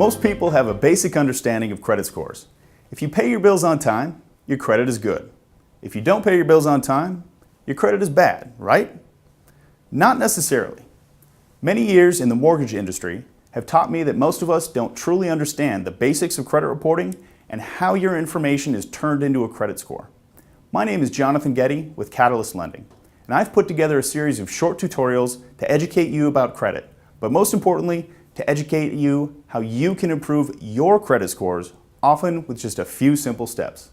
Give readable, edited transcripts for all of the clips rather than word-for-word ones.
Most people have a basic understanding of credit scores. If you pay your bills on time, your credit is good. If you don't pay your bills on time, your credit is bad, right? Not necessarily. Many years in the mortgage industry have taught me that most of us don't truly understand the basics of credit reporting and how your information is turned into a credit score. My name is Jonathan Getty with Catalyst Lending, and I've put together a series of short tutorials to educate you about credit, but most importantly, to educate you how you can improve your credit scores, often with just a few simple steps.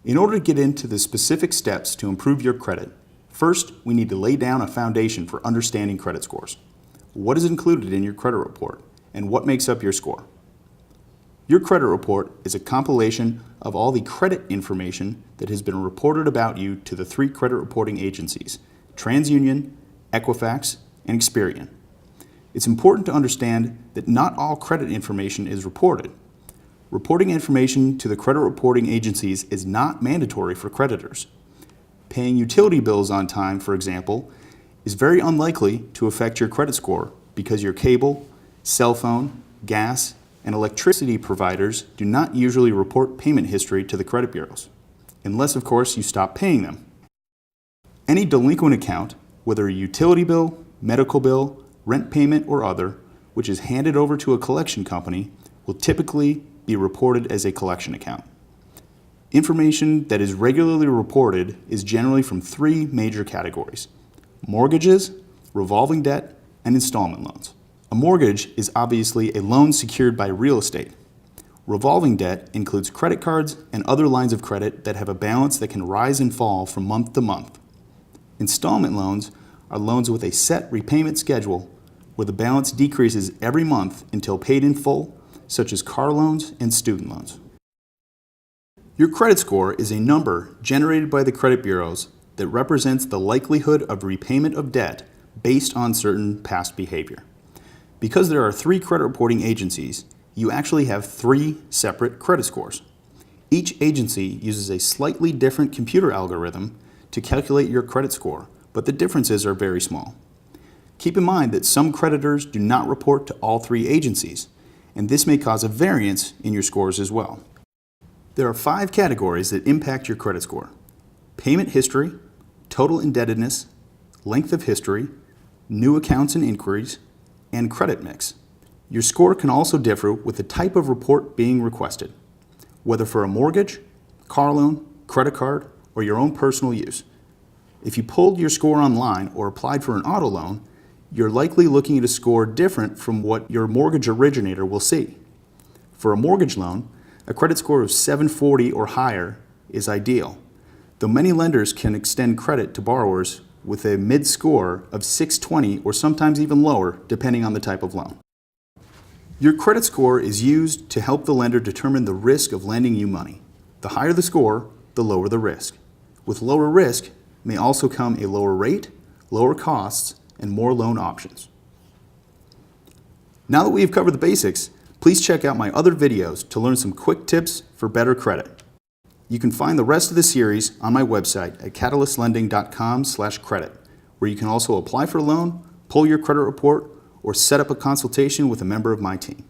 In order to get into the specific steps to improve your credit, first we need to lay down a foundation for understanding credit scores. What is included in your credit report, and what makes up your score? Your credit report is a compilation of all the credit information that has been reported about you to the 3 credit reporting agencies, TransUnion, Equifax, and Experian. It's important to understand that not all credit information is reported. Reporting information to the credit reporting agencies is not mandatory for creditors. Paying utility bills on time, for example, is very unlikely to affect your credit score because your cable, cell phone, gas, and electricity providers do not usually report payment history to the credit bureaus, unless of course you stop paying them. Any delinquent account, whether a utility bill, medical bill, rent payment, or other, which is handed over to a collection company, will typically be reported as a collection account. Information that is regularly reported is generally from 3 major categories: mortgages, revolving debt, and installment loans. A mortgage is obviously a loan secured by real estate. Revolving debt includes credit cards and other lines of credit that have a balance that can rise and fall from month to month. Installment loans are loans with a set repayment schedule where the balance decreases every month until paid in full, such as car loans and student loans. Your credit score is a number generated by the credit bureaus that represents the likelihood of repayment of debt based on certain past behavior. Because there are 3 credit reporting agencies, you actually have 3 separate credit scores. Each agency uses a slightly different computer algorithm to calculate your credit score, but the differences are very small. Keep in mind that some creditors do not report to all 3 agencies, and this may cause a variance in your scores as well. There are 5 categories that impact your credit score: payment history, total indebtedness, length of history, new accounts and inquiries, and credit mix. Your score can also differ with the type of report being requested, whether for a mortgage, car loan, credit card, or your own personal use. If you pulled your score online or applied for an auto loan, you're likely looking at a score different from what your mortgage originator will see. For a mortgage loan, a credit score of 740 or higher is ideal, though many lenders can extend credit to borrowers with a mid-score of 620 or sometimes even lower, depending on the type of loan. Your credit score is used to help the lender determine the risk of lending you money. The higher the score, the lower the risk. With lower risk may also come a lower rate, lower costs, and more loan options. Now that we have covered the basics, please check out my other videos to learn some quick tips for better credit. You can find the rest of the series on my website at catalystlending.com/credit, where you can also apply for a loan, pull your credit report, or set up a consultation with a member of my team.